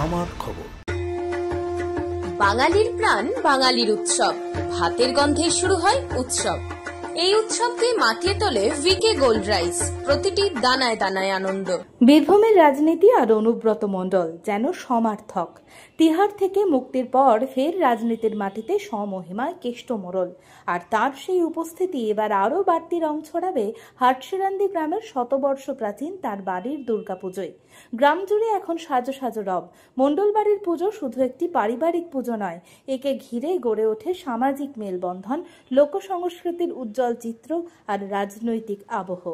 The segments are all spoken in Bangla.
আমার খবর। বাঙালির প্রাণ, বাঙালির উৎসব। ভাতের গন্ধে শুরু হয় উৎসব। এই উৎসবকে মাতিয়ে তোলে ভিকে গোল্ড রাইস। প্রতিটি দানায় দানায় আনন্দ। বীরভূমের রাজনীতি আর অনুব্রত মণ্ডল যেন সমার্থক। তিহার থেকে মুক্তির পর ফের রাজনীতির মাটিতে স্বমহিমায় কেষ্ট মোড়ল, আর তার সেই উপস্থিতি এবার আরও বাড়তি রং ছড়াবে হাটশিরান্দি গ্রামের শতবর্ষ প্রাচীন তার বাড়ির দুর্গাপুজোয়। গ্রাম জুড়ে এখন সাজো সাজো রব। মণ্ডল বাড়ির পুজো শুধু একটি পারিবারিক পুজো নয়, একে ঘিরে গড়ে ওঠে সামাজিক মেলবন্ধন, লোকসংস্কৃতির উজ্জ্বল চিত্র আর রাজনৈতিক আবহ।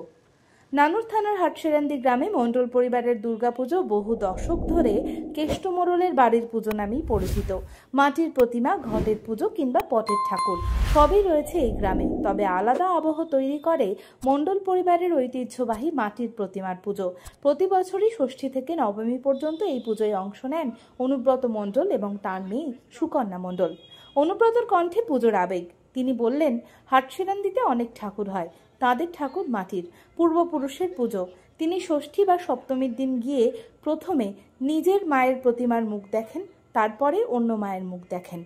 নানুর থানার হাটশিরান্দি গ্রামে মণ্ডল পরিবারের দুর্গাপুজো বহু দশক ধরে কেষ্ট মোড়লের বাড়ির পুজো নামেই পরিচিত। মাটির প্রতিমা, ঘটের পুজো কিংবা পটের ঠাকুর সবই রয়েছে এই গ্রামে। তবে আলাদা আবহ তৈরি করে মণ্ডল পরিবারের ঐতিহ্যবাহী মাটির প্রতিমার পুজো। প্রতি বছরই ষষ্ঠী থেকে নবমী পর্যন্ত এই পুজোয় অংশ নেন অনুব্রত মণ্ডল এবং তার মেয়ে সুকন্যা মণ্ডল। অনুব্রতর কণ্ঠে পুজোর আবেগ। তিনি বললেন, হাটশিরান্দিতে অনেক ঠাকুর হয়, তাদের ঠাকুর মাটির, পূর্বপুরুষের পুজো। তিনি ষষ্ঠী বা সপ্তমীর দিন গিয়ে প্রথমে নিজের মায়ের প্রতিমার মুখ দেখেন, তারপরে অন্য মায়ের মুখ দেখেন।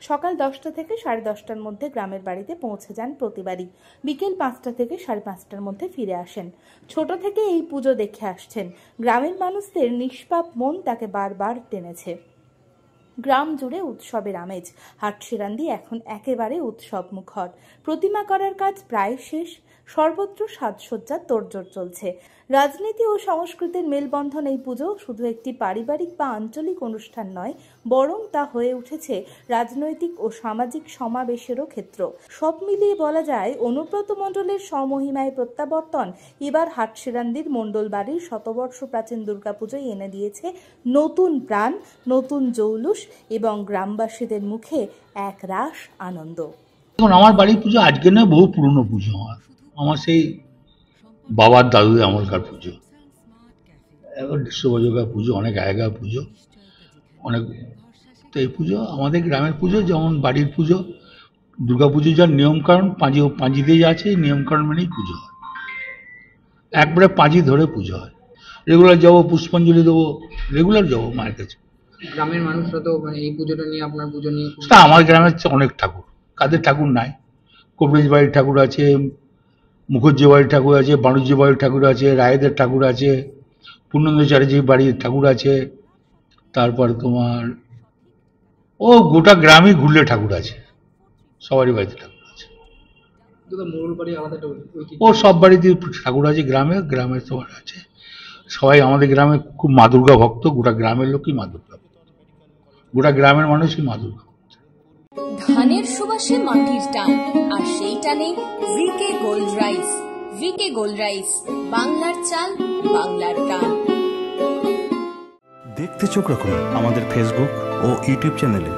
সকাল 10টা থেকে 10:30টার মধ্যে গ্রামের বাড়িতে পৌঁছে যান প্রতিবারই। বিকেল 5টা থেকে 5:30টার মধ্যে ফিরে আসেন। ছোট থেকে এই পুজো দেখে আসছেন। গ্রামের মানুষদের নিষ্পাপ মন তাকে বারবার টেনেছে। গ্রাম জুড়ে উৎসবের আমেজ। হাটশিরান্দি এখন একেবারে উৎসব মুখর। প্রতিমা করার কাজ প্রায় শেষ। সর্বত্র সাজসজ্জার তোড়জোড় চলছে। রাজনীতি ও সংস্কৃতির মেলবন্ধন এই পুজো শুধু একটি পারিবারিক বা আঞ্চলিক অনুষ্ঠান নয়, বরং তা হয়ে উঠেছে রাজনৈতিক ও সামাজিক সমাবেশেরও ক্ষেত্র। সব মিলিয়ে বলা যায়, অনুব্রত মণ্ডলের স্বমহিমায় প্রত্যাবর্তন এবার হাটশিরান্দির মণ্ডল বাড়ির শতবর্ষ প্রাচীন দুর্গাপুজোয় এনে দিয়েছে নতুন প্রাণ, নতুন জৌলুস এবং গ্রামবাসীদের মুখে এক রাস আনন্দ। আমার বাড়ির পুজো আজকে নয়, বহু পুরনো পুজো। আমার সেই বাবার দাদু আমলকার পুজো, 150 বছরকার পুজো, অনেক আগেকার পুজো, অনেক। তো এই পুজো আমাদের গ্রামের পুজো, যেমন বাড়ির পুজো, দুর্গা পুজো যার নিয়মকানুন পাঁজিতে আছে, নিয়মকানুন মেনেই পুজো হয়। একবারে পাঁজি ধরে পুজো হয়। রেগুলার যাবো, পুষ্পাঞ্জলি দেবো, রেগুলার যাবো মায়ের কাছে। গ্রামের মানুষরা তো এই পুজোটা নিয়ে, আপনার পুজো নিয়ে, আমার গ্রামের অনেক ঠাকুর, কাদের ঠাকুর নাই। কবিরাজ বাড়ির ঠাকুর আছে, মুখুজ্জি বাড়ির ঠাকুর আছে, বাণুজ্জি বাড়ির ঠাকুর আছে, রায়েদের ঠাকুর আছে, পূর্ণেন্দু চ্যাটার্জি বাড়ির ঠাকুর আছে, তারপর তোমার গোটা গ্রামে ঘুরলে ঠাকুর আছে, সবারই বাড়িতে ঠাকুর আছে। সব বাড়িতে ঠাকুর আছে, গ্রামে সবার আছে। সবাই আমাদের গ্রামে খুব মা দুর্গা ভক্ত। গোটা গ্রামের লোকই মা দুর্গা ভক্ত, গোটা গ্রামের মানুষই মা দুর্গা। ধানের সুবাসে মাটির টান, আর সেই টানে V K gold rice. V K gold rice, বাংলার চাল, বাংলার গান। দেখতে চোখ রাখুন আমাদের ফেসবুক ও ইউটিউব চ্যানেলে।